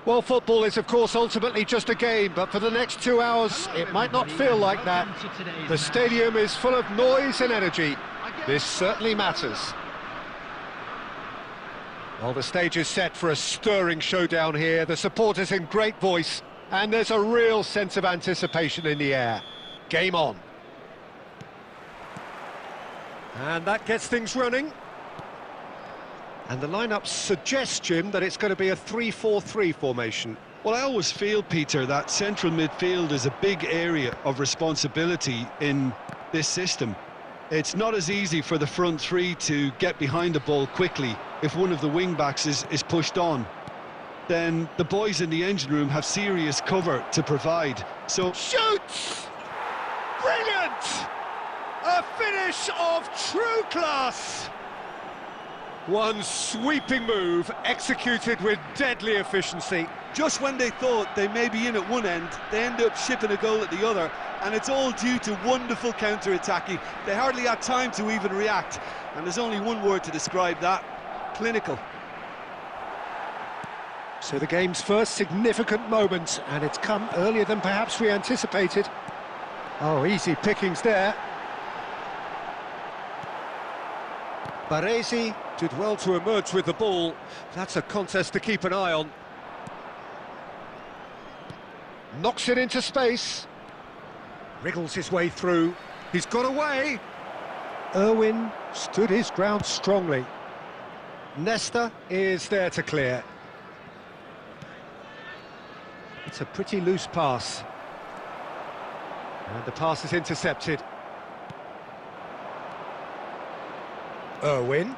Well, football is, of course, ultimately just a game, but for the next 2 hours, it might not feel like that. The stadium is full of noise and energy. This certainly matters. Well, the stage is set for a stirring showdown here. The supporters in great voice, and there's a real sense of anticipation in the air. Game on. And that gets things running. And the lineup suggests, Jim, that it's going to be a 3-4-3 formation. Well, I always feel, Peter, that central midfield is a big area of responsibility in this system. It's not as easy for the front three to get behind the ball quickly if one of the wing-backs is pushed on. Then the boys in the engine room have serious cover to provide. So shoots! Brilliant! A finish of true class! One sweeping move, executed with deadly efficiency. Just when they thought they may be in at one end, they end up shipping a goal at the other, and it's all due to wonderful counter-attacking. They hardly had time to even react, and there's only one word to describe that: clinical. So the game's first significant moment, and it's come earlier than perhaps we anticipated. Oh, easy pickings there. Baresi did well to emerge with the ball. That's a contest to keep an eye on. Knocks it into space. Wriggles his way through. He's got away. Irwin stood his ground strongly. Nesta is there to clear. It's a pretty loose pass. And the pass is intercepted. Irwin.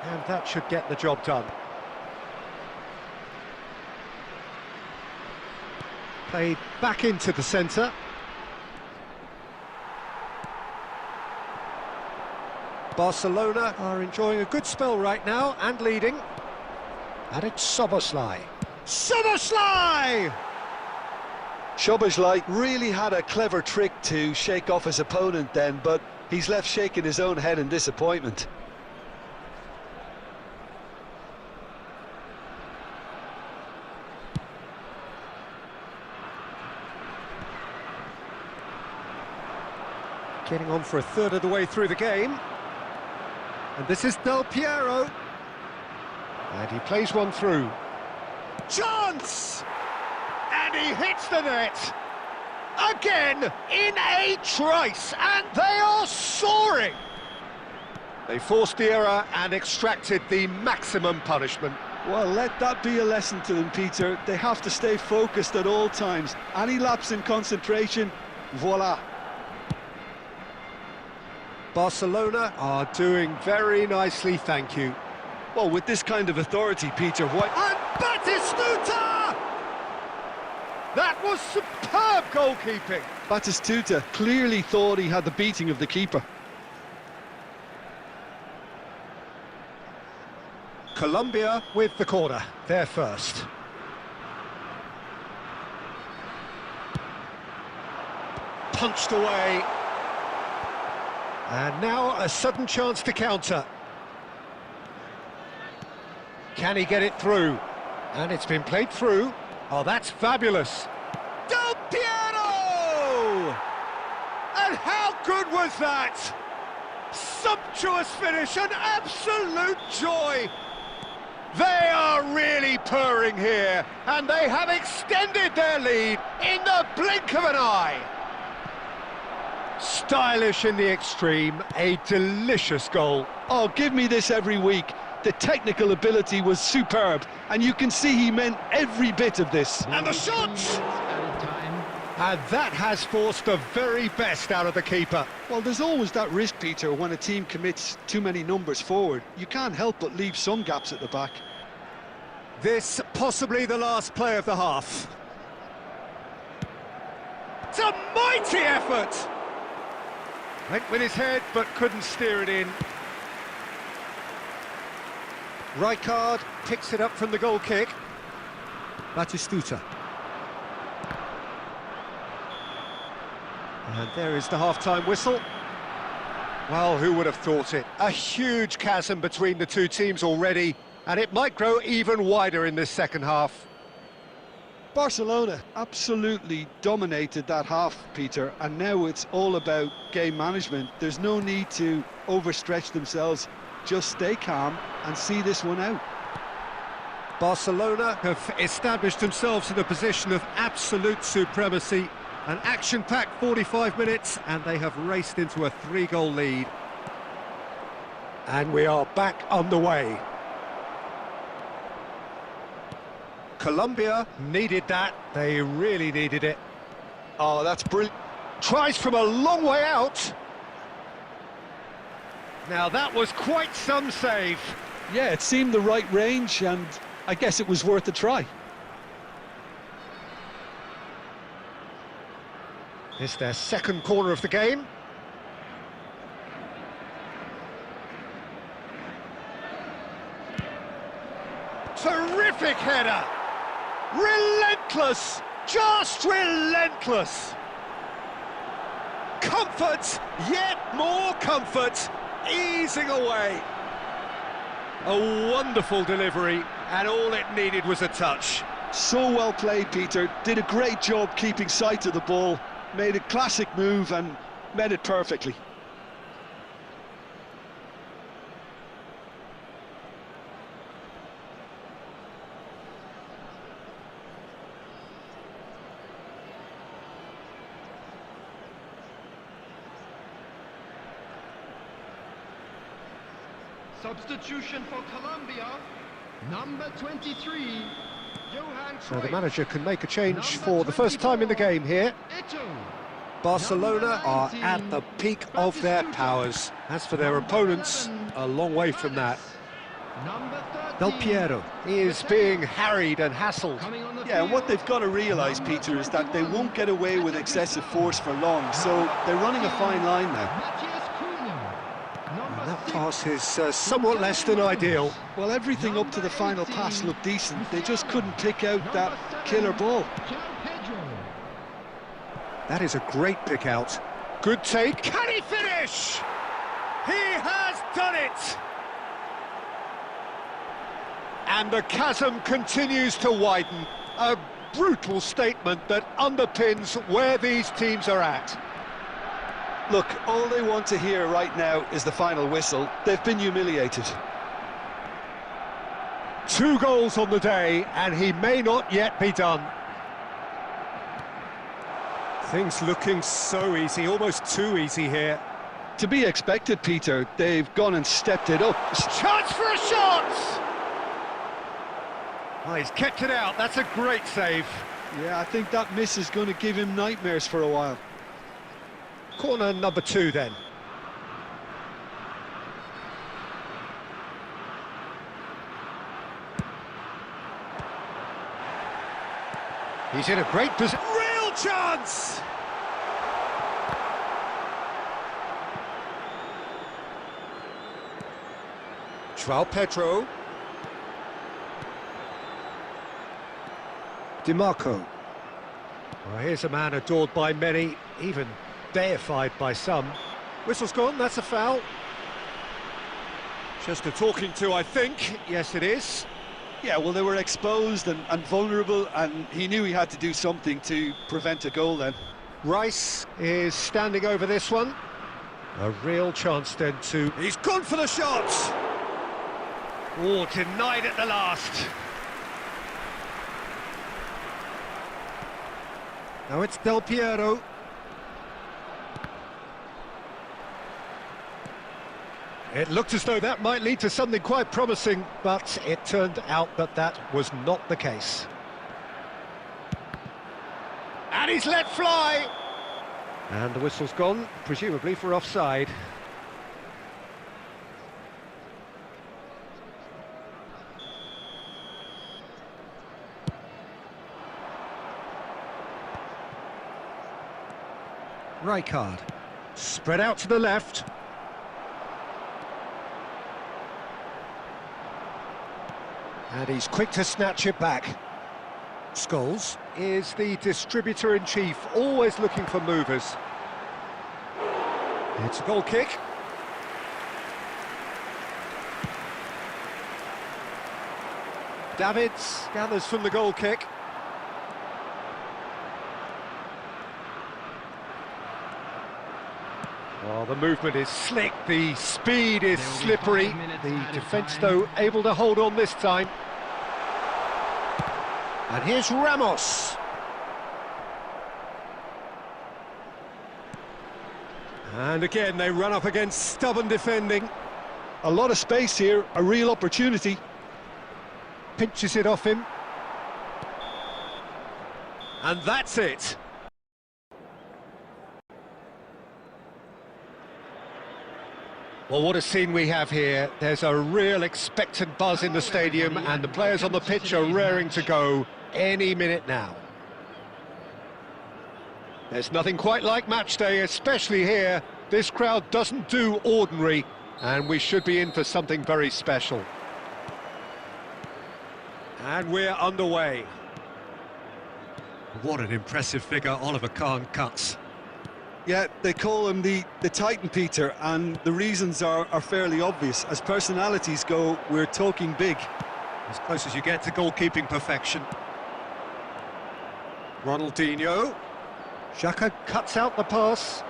And that should get the job done. Played back into the centre. Barcelona are enjoying a good spell right now and leading. And it's Szoboszlai. Szoboszlai! Szoboszlai really had a clever trick to shake off his opponent then, but he's left shaking his own head in disappointment. Getting on for a third of the way through the game. And this is Del Piero. And he plays one through. Chance! And he hits the net. Again, in a trice, and they are soaring. They forced the error and extracted the maximum punishment. Well, let that be a lesson to them, Peter. They have to stay focused at all times. Any lapse in concentration, voila. Barcelona are doing very nicely, thank you. Well, with this kind of authority, Peter, what... And Batistuta! That was superb goalkeeping. Batistuta clearly thought he had the beating of the keeper. Colombia with the corner, they're first. Punched away. And now a sudden chance to counter. Can he get it through? And it's been played through. Oh, that's fabulous. Del Piero! And how good was that? Sumptuous finish, an absolute joy. They are really purring here, and they have extended their lead in the blink of an eye. Stylish in the extreme, a delicious goal. Oh, give me this every week. The technical ability was superb, and you can see he meant every bit of this. And the shot! And that has forced the very best out of the keeper. Well, there's always that risk, Peter, when a team commits too many numbers forward. You can't help but leave some gaps at the back. This possibly the last play of the half. It's a mighty effort! Went with his head, but couldn't steer it in. Rijkaard picks it up from the goal kick. Batistuta. And there is the half-time whistle. Well, who would have thought it? A huge chasm between the two teams already, And it might grow even wider in this second half. Barcelona absolutely dominated that half, Peter, and now it's all about game management. There's no need to overstretch themselves. Just stay calm and see this one out. Barcelona have established themselves in a position of absolute supremacy. An action-packed 45 minutes, and they have raced into a 3-goal lead. And we are back underway. Colombia needed that. They really needed it. Oh, that's brilliant. Tries from a long way out. Now that was quite some save. Yeah, it seemed the right range, and I guess it was worth a try. It's their second corner of the game. Terrific header! Relentless! Just relentless! Comfort, yet more comfort, easing away. A wonderful delivery, and all it needed was a touch. So well played, Peter. Did a great job keeping sight of the ball. Made a classic move and met it perfectly. Substitution for Colombia, number 23. So the manager can make a change for the first time in the game here. Barcelona are at the peak of their powers. As for their opponents, a long way from that. Del Piero is being harried and hassled. Yeah, and what they've got to realise, Peter, is that they won't get away with excessive force for long, so they're running a fine line now. And that pass is somewhat less than ideal. Well, everything up to the final pass looked decent. They just couldn't pick out that killer ball. That is a great pick out. Good take. Can he finish? He has done it! And the chasm continues to widen. A brutal statement that underpins where these teams are at. Look, all they want to hear right now is the final whistle. They've been humiliated. 2 goals on the day, and he may not yet be done. Things looking so easy, almost too easy here. To be expected, Peter. They've gone and stepped it up. Chance for a shot! Oh, he's kept it out. That's a great save. Yeah, I think that miss is going to give him nightmares for a while. Corner number 2 then. He's in a great position. Real chance! João Pedro. Di Marco. Well, here's a man adored by many, even deified by some. Whistle's gone, that's a foul. Just a talking to, I think. Yes, it is. Yeah, well, they were exposed and vulnerable, and he knew he had to do something to prevent a goal then. Rice is standing over this one. A real chance then to... He's gone for the shot! Oh, denied at the last. Now it's Del Piero. It looked as though that might lead to something quite promising, but it turned out that that was not the case. And he's let fly! And the whistle's gone, presumably for offside. Rijkaard, spread out to the left. And he's quick to snatch it back. Scholes is the distributor-in-chief, always looking for movers. It's a goal kick. Davids gathers from the goal kick. Oh, the movement is slick, the speed is slippery. The defence, though, able to hold on this time. And here's Ramos. And again, they run up against stubborn defending. A lot of space here, a real opportunity. Pinches it off him. And that's it. Well, what a scene we have here. There's a real expectant buzz in the stadium, and the players on the pitch are raring to go any minute now. There's nothing quite like match day, especially here. This crowd doesn't do ordinary, and we should be in for something very special. And we're underway. What an impressive figure Oliver Kahn cuts. Yeah, they call him the Titan, Peter, and the reasons are fairly obvious. As personalities go, we're talking big. As close as you get to goalkeeping perfection. Ronaldinho. Xhaka cuts out the pass.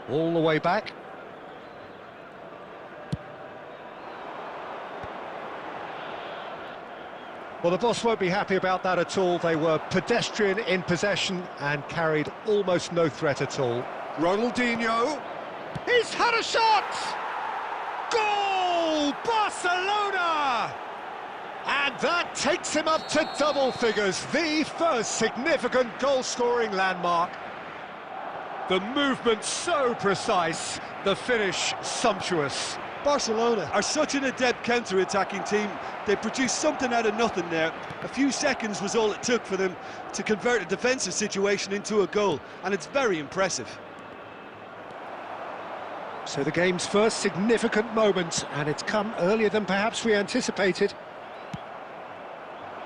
All the way back. Well, the boss won't be happy about that at all. They were pedestrian in possession and carried almost no threat at all. Ronaldinho. He's had a shot! Goal! Barcelona! And that takes him up to double figures, the first significant goal-scoring landmark. The movement so precise, the finish sumptuous. Barcelona are such an adept counter-attacking team. They produced something out of nothing there. A few seconds was all it took for them to convert a defensive situation into a goal, and it's very impressive. So the game's first significant moment, and it's come earlier than perhaps we anticipated.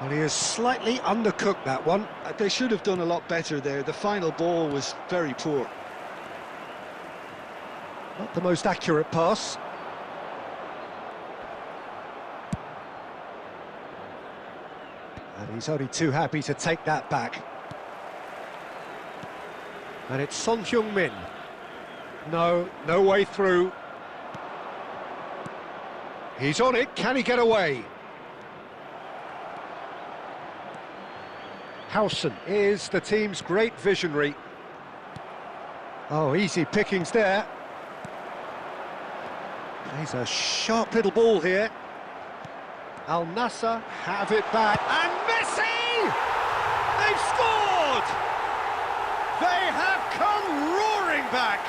Well, he has slightly undercooked that one. They should have done a lot better there. The final ball was very poor. Not the most accurate pass. And he's only too happy to take that back. And it's Son Heung-min. No way through. He's on it, can he get away? Howson is the team's great visionary. Oh, easy pickings there. He's a sharp little ball here. Al Nassr have it back, and Messi! They've scored! They have come roaring back!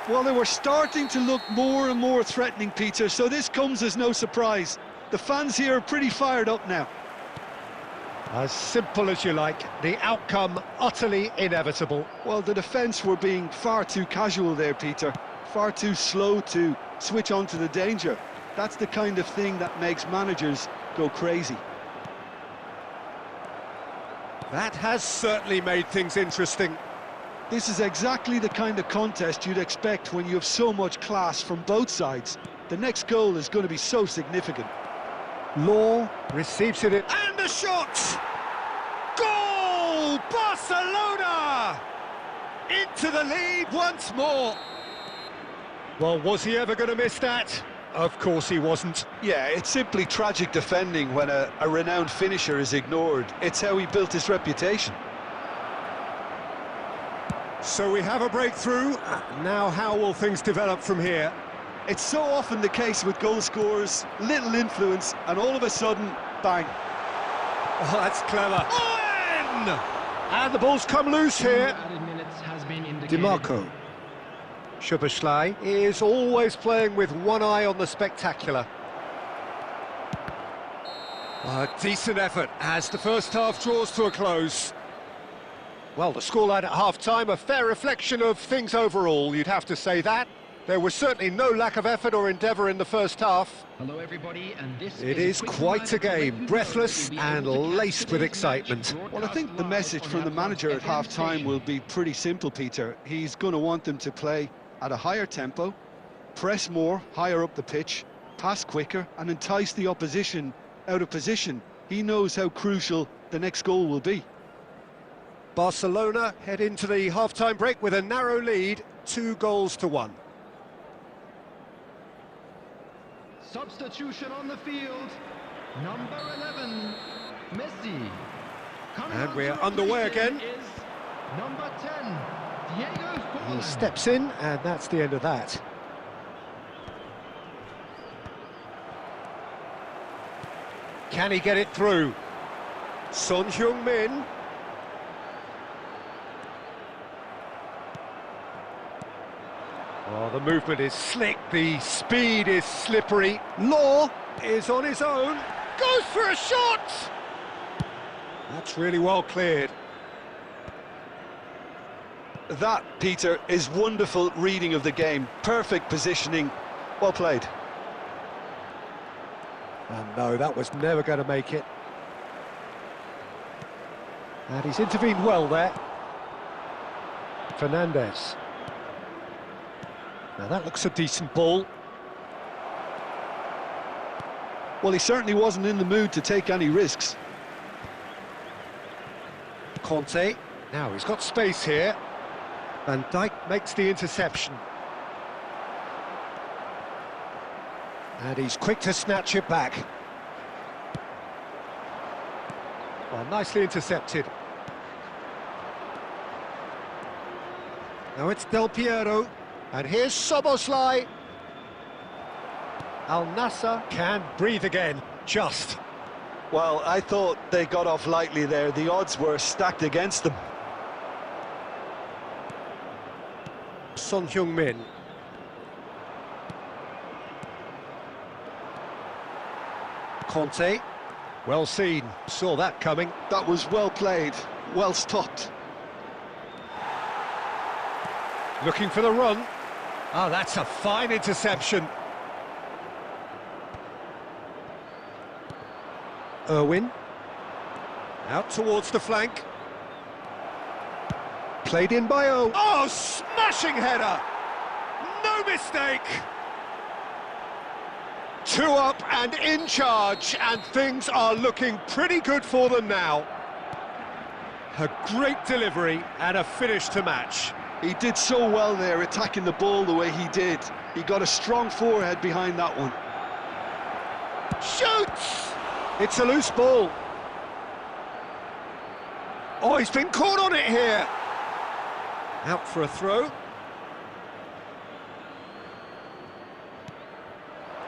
Well, they were starting to look more and more threatening, Peter, so this comes as no surprise. The fans here are pretty fired up now. As simple as you like, the outcome utterly inevitable. Well, the defence were being far too casual there, Peter. Far too slow to switch on to the danger. That's the kind of thing that makes managers go crazy. That has certainly made things interesting. This is exactly the kind of contest you'd expect when you have so much class from both sides. The next goal is going to be so significant. Law receives it in, and the shot! Goal! Barcelona! Into the lead once more. Well, was he ever going to miss that? Of course he wasn't. Yeah, it's simply tragic defending when a renowned finisher is ignored. It's how he built his reputation. So we have a breakthrough. Now how will things develop from here? It's so often the case with goal scorers, little influence, and all of a sudden, bang. Oh, that's clever. Owen! And the ball's come loose here. DiMarco. Szoboszlai is always playing with one eye on the spectacular. A decent effort as the first half draws to a close. Well, the scoreline at half-time, a fair reflection of things overall, you'd have to say that. There was certainly no lack of effort or endeavour in the first half. Hello everybody, and this It is quite a game, breathless and laced with excitement. Well, I think the message from the manager at half-time will be pretty simple, Peter. He's going to want them to play at a higher tempo, press more, higher up the pitch, pass quicker and entice the opposition out of position. He knows how crucial the next goal will be. Barcelona head into the half-time break with a narrow lead, 2-1. Substitution on the field. Number 11, Messi. Coming And on we're to underway replace him again. is number 10, Diego He Forlan. steps in, and that's the end of that. Can he get it through? Son Heung-min. Oh, the movement is slick, the speed is slippery. Law is on his own, goes for a shot! That's really well cleared. That, Peter, is wonderful reading of the game. Perfect positioning. Well played. And no, that was never going to make it. And he's intervened well there. Fernandez. Now that looks a decent ball. Well, he certainly wasn't in the mood to take any risks. Conte. Now he's got space here. Van Dijk makes the interception. And he's quick to snatch it back. Well, nicely intercepted. Now it's Del Piero. And here's Szoboszlai. Al Nassr can breathe again, just. Well, I thought they got off lightly there. The odds were stacked against them. Son Heung-min. Conte. Well seen, saw that coming. That was well played, well stopped. Looking for the run. Oh, that's a fine interception. Irwin. Out towards the flank. Played in by O. Oh, smashing header! No mistake! 2 up and in charge, and things are looking pretty good for them now. A great delivery and a finish to match. He did so well there, attacking the ball the way he did. He got a strong forehead behind that one. Shoots! It's a loose ball. Oh, he's been caught on it here. Out for a throw.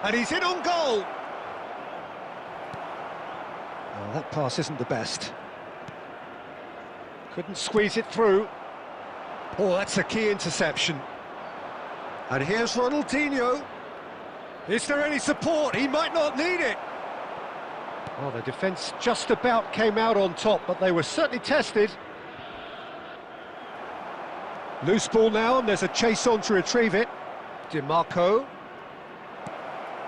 And he's in on goal. Oh, that pass isn't the best. Couldn't squeeze it through. Oh, that's a key interception. And here's Ronaldinho. Is there any support? He might not need it. Well, the defence just about came out on top, but they were certainly tested. Loose ball now, and there's a chase on to retrieve it. DiMarco.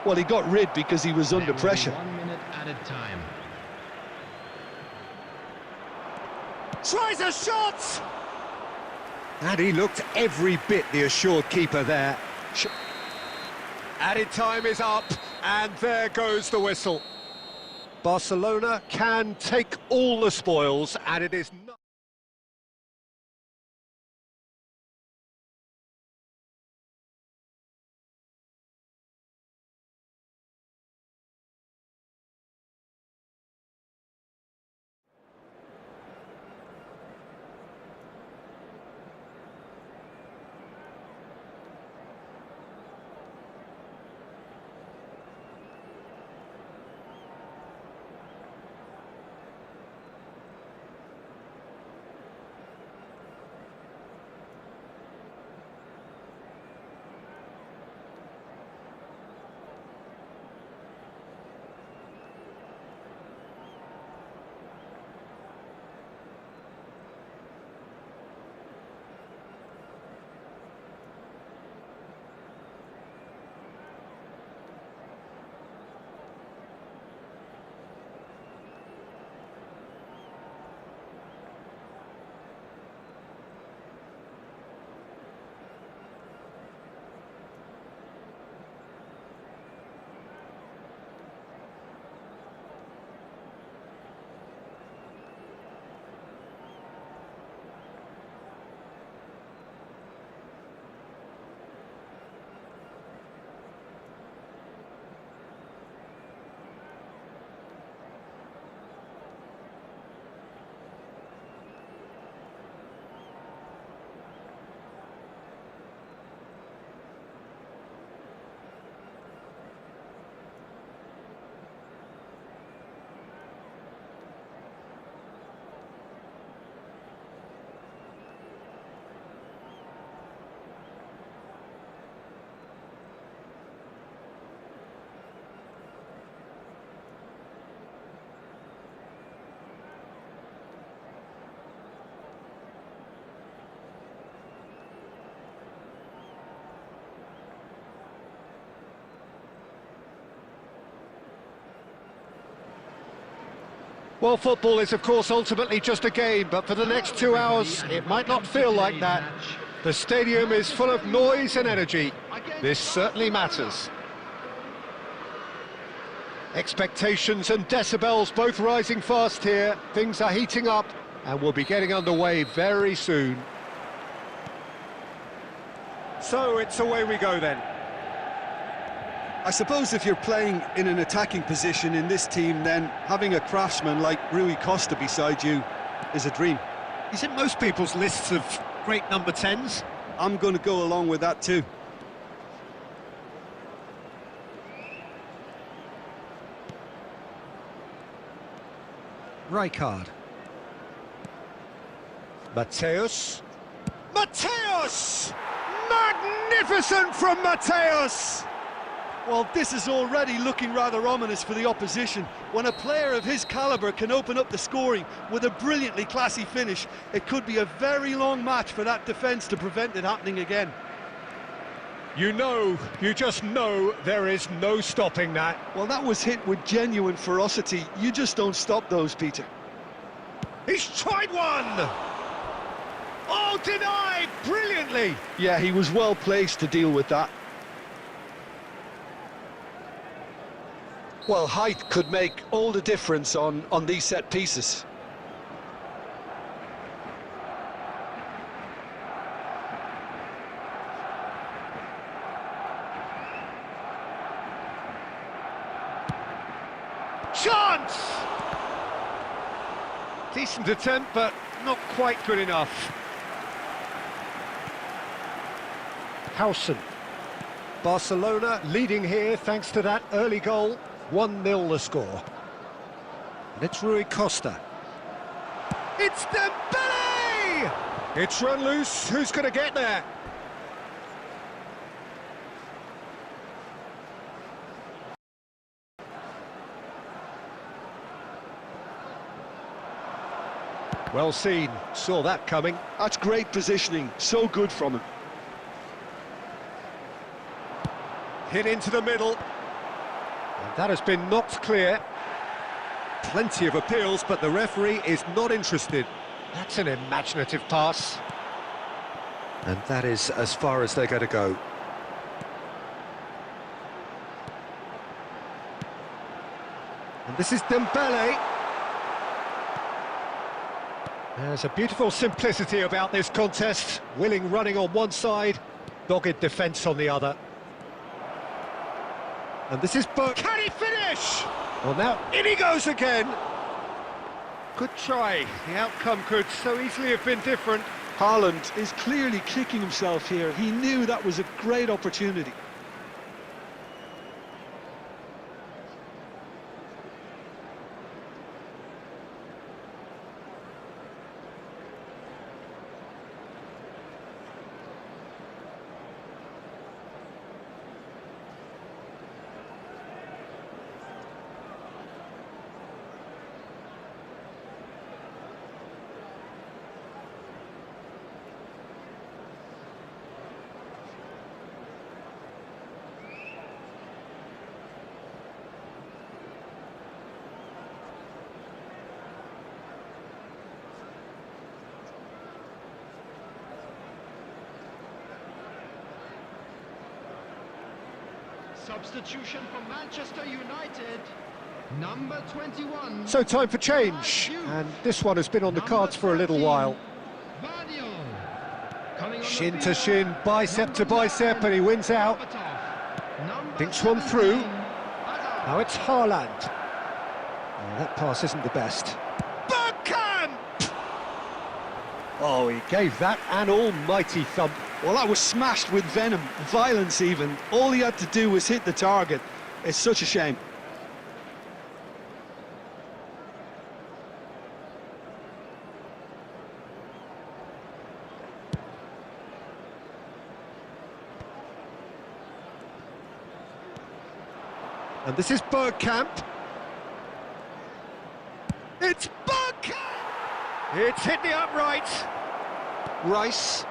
Well, he got rid because he was under pressure. 1 minute added time. Tries a shot! And he looked every bit the assured keeper there. Added time is up, and there goes the whistle. Barcelona can take all the spoils, and it is not... Well, football is, of course, ultimately just a game, but for the next 2 hours, it might not feel like that. The stadium is full of noise and energy. This certainly matters. Expectations and decibels both rising fast here. Things are heating up, and we'll be getting underway very soon. So it's away we go then. I suppose if you're playing in an attacking position in this team, then having a craftsman like Rui Costa beside you is a dream. He's in most people's lists of great number 10s. I'm going to go along with that too. Rijkaard. Mateus. Mateus! Magnificent from Mateus! Well, this is already looking rather ominous for the opposition. When a player of his calibre can open up the scoring with a brilliantly classy finish, it could be a very long match for that defence to prevent it happening again. You just know there is no stopping that. Well, that was hit with genuine ferocity. You just don't stop those, Peter. He's tried one! Oh, denied brilliantly! Yeah, he was well placed to deal with that. Well, height could make all the difference on these set pieces. Chance! Decent attempt, but not quite good enough. Howson. Barcelona leading here thanks to that early goal. 1-0 the score. And it's Rui Costa. It's Dembele! It's run loose. Who's going to get there? Well seen. Saw that coming. That's great positioning. So good from him. Hit into the middle. And that has been knocked clear. Plenty of appeals, but the referee is not interested. That's an imaginative pass. And that is as far as they're going to go. And this is Dembele. There's a beautiful simplicity about this contest. Willing running on one side, dogged defence on the other. And this is Can he finish? Well, now in he goes again. Good try. The outcome could so easily have been different. Haaland is clearly kicking himself here. He knew that was a great opportunity. Substitution for Manchester United, number 21. So time for change, and this one has been on the cards for a little while. Shin to shin, bicep to bicep, and he wins out. Thinks one through. Now it's Haaland. Oh, that pass isn't the best. Bergkamp! Oh, he gave that an almighty thump. Well, that was smashed with venom, violence even. All he had to do was hit the target. It's such a shame. And this is Bergkamp. It's Bergkamp! It's hit the upright. Rice.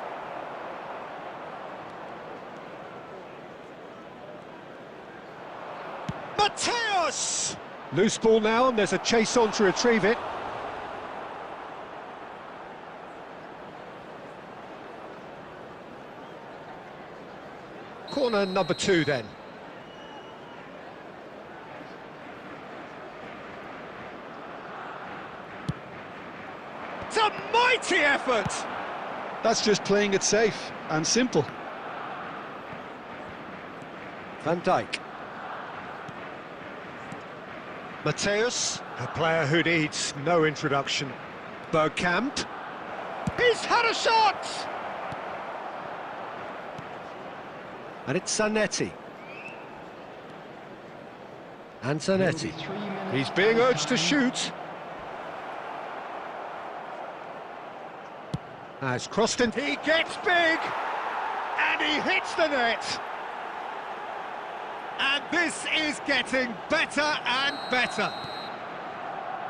Mateus! Loose ball now, and there's a chase on to retrieve it. Corner number 2 then. It's a mighty effort! That's just playing it safe and simple. Van Dijk. Mateus, a player who needs no introduction. Bergkamp. He's had a shot! And it's Zanetti. And Zanetti. He's being urged to shoot. Has crossed in. He gets big! And he hits the net! And this is getting better and better.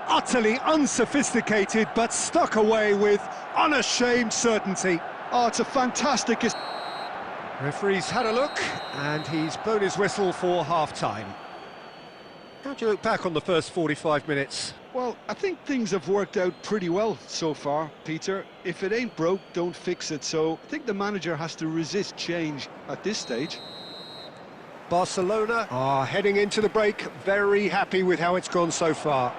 Utterly unsophisticated, but stuck away with unashamed certainty. Oh, it's a fantastic... Referee's had a look, and he's blown his whistle for half-time. How do you look back on the first 45 minutes? Well, I think things have worked out pretty well so far, Peter. If it ain't broke, don't fix it. So I think the manager has to resist change at this stage. Barcelona are heading into the break, very happy with how it's gone so far.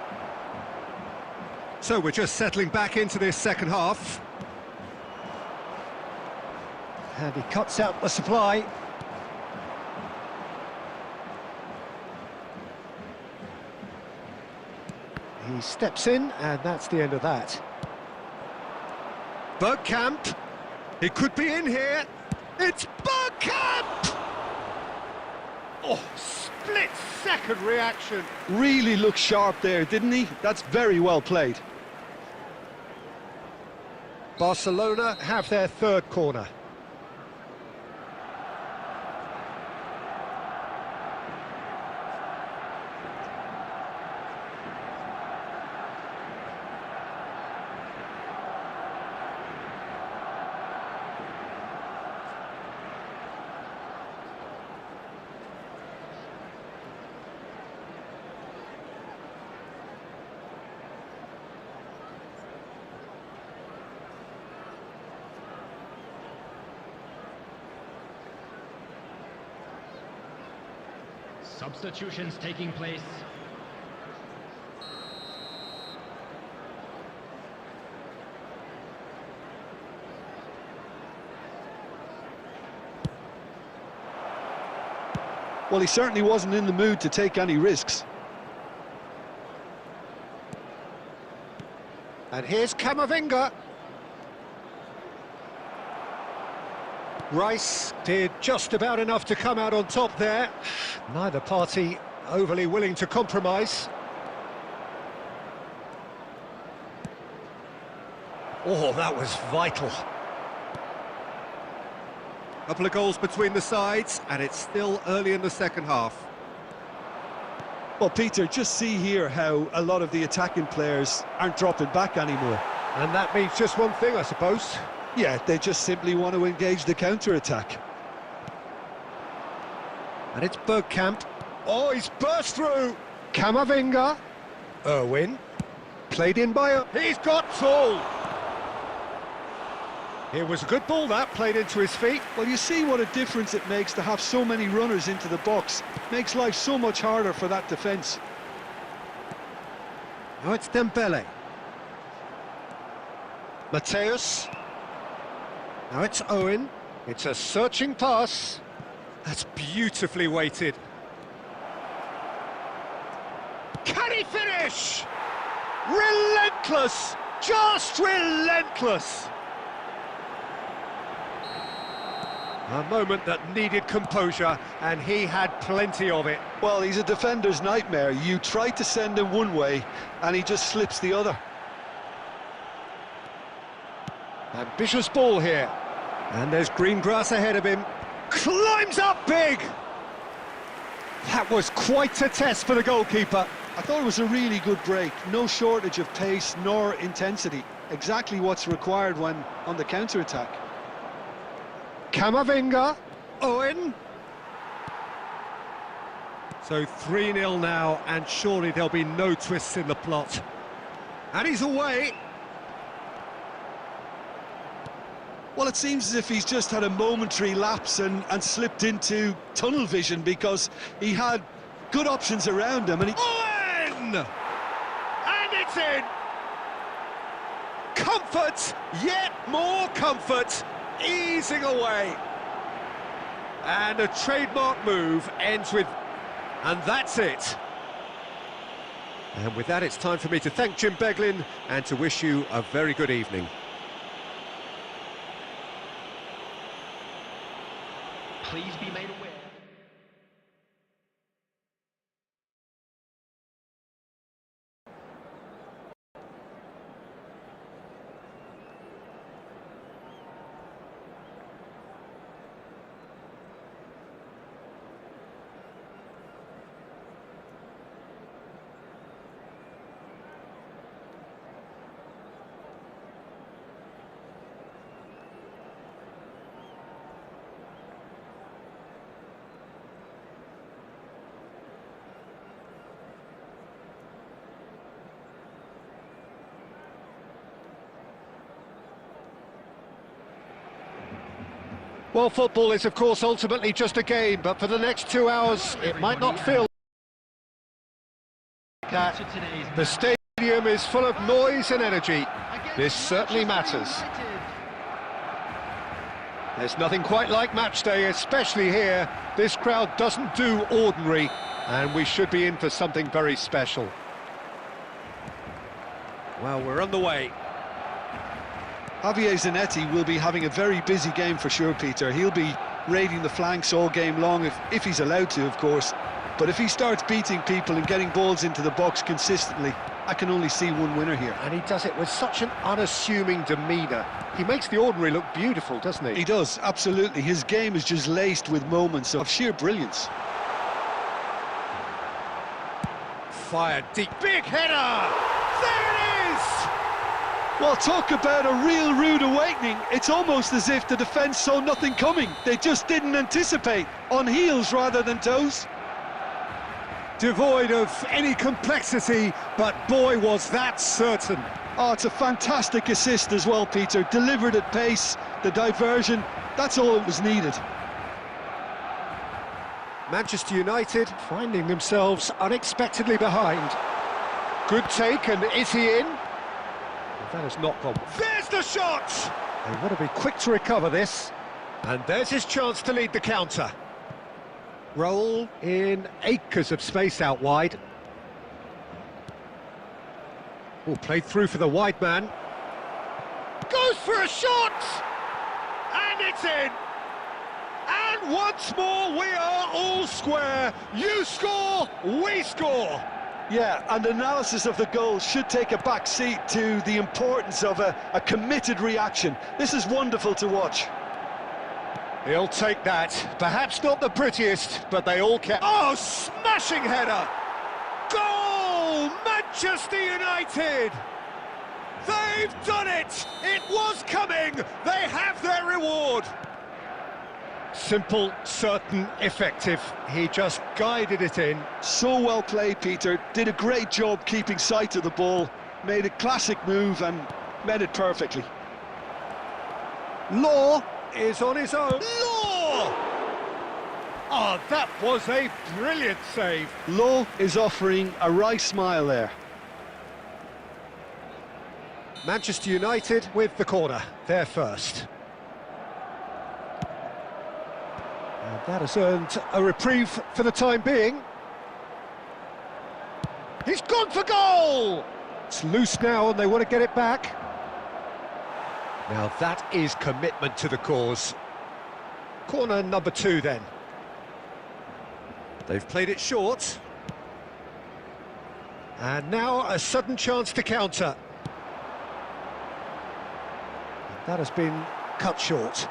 So we're just settling back into this second half. And he cuts out the supply. He steps in, and that's the end of that. Bergkamp. He could be in here. It's Bergkamp! Oh, split-second reaction. Really looked sharp there, didn't he? That's very well played. Barcelona have their third corner. Substitutions taking place. Well, he certainly wasn't in the mood to take any risks. And here's Camavinga. Rice did just about enough to come out on top there. Neither party overly willing to compromise. Oh, that was vital. Couple of goals between the sides, and it's still early in the second half. Well, Peter, just see here how a lot of the attacking players aren't dropping back anymore. And that means just one thing, I suppose. Yeah, they just simply want to engage the counter-attack. And it's Bergkamp. Oh, he's burst through. Camavinga. Irwin. Played in by... He's got tall. It was a good ball, that, played into his feet. Well, you see what a difference it makes to have so many runners into the box. Makes life so much harder for that defence. Now it's Dembele. Mateus. Now it's Owen. It's a searching pass. That's beautifully weighted. Can he finish? Relentless! Just relentless! A moment that needed composure, and he had plenty of it. Well, he's a defender's nightmare. You try to send him one way, and he just slips the other. Ambitious ball here. And there's green grass ahead of him. Climbs up big! That was quite a test for the goalkeeper. I thought it was a really good break. No shortage of pace nor intensity. Exactly what's required when on the counter-attack. Camavinga. Owen. So 3-0 now, and surely there'll be no twists in the plot. And he's away. Well, it seems as if he's just had a momentary lapse and slipped into tunnel vision, because he had good options around him and he... Owen! And it's in! Comfort, yet more comfort, easing away. And a trademark move ends with... And that's it. And with that, it's time for me to thank Jim Beglin and to wish you a very good evening. Please be made aware. Well, football is, of course, ultimately just a game, but for the next 2 hours, it might not feel that. The stadium is full of noise and energy. This certainly matters. There's nothing quite like match day, especially here. This crowd doesn't do ordinary, and we should be in for something very special. Well, we're on the way. Javier Zanetti will be having a very busy game for sure, Peter. He'll be raiding the flanks all game long, if he's allowed to, of course. But if he starts beating people and getting balls into the box consistently, I can only see one winner here. And he does it with such an unassuming demeanour. He makes the ordinary look beautiful, doesn't he? He does, absolutely. His game is just laced with moments of sheer brilliance. Fired deep, big header! There it is! Well, talk about a real rude awakening. It's almost as if the defence saw nothing coming. They just didn't anticipate. On heels rather than toes. Devoid of any complexity, but boy, was that certain. Oh, it's a fantastic assist as well, Peter. Delivered at pace, the diversion, that's all that was needed. Manchester United finding themselves unexpectedly behind. Good take, and is he in? That has not gone. There's the shot! They want to be quick to recover this. And there's his chance to lead the counter. Roll in acres of space out wide. Oh, played through for the wide man. Goes for a shot! And it's in! And once more we are all square. You score, we score! Yeah, and analysis of the goal should take a back seat to the importance of a committed reaction. This is wonderful to watch. He'll take that. Perhaps not the prettiest, but they all can. Oh, smashing header! Goal! Manchester United! They've done it! It was coming! They have their reward! Simple, certain, effective. He just guided it in. So well played, Peter. Did a great job keeping sight of the ball. Made a classic move and met it perfectly. Law is on his own. Law! Oh, that was a brilliant save. Law is offering a wry smile there. Manchester United with the corner. They're first. And that has earned a reprieve for the time being. He's gone for goal! It's loose now and they want to get it back. Now that is commitment to the cause. Corner number 2 then. They've played it short. And now a sudden chance to counter. And that has been cut short.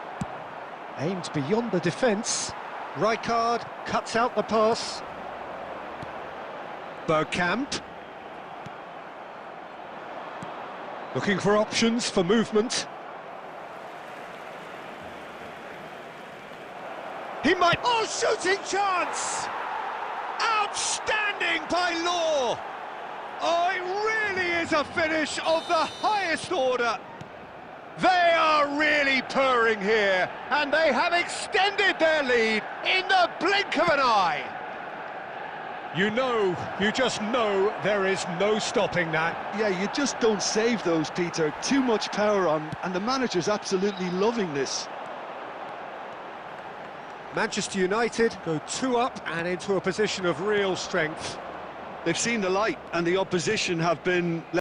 Aimed beyond the defence. Rijkaard cuts out the pass. Bergkamp. Looking for options for movement. He might... Oh, shooting chance! Out by law. Oh, it really is a finish of the highest order. They are really purring here, and they have extended their lead in the blink of an eye. You just know there is no stopping that. Yeah, you just don't save those, Peter. Too much power on, and the manager's absolutely loving this. Manchester United go 2 up and into a position of real strength. They've seen the light, and the opposition have been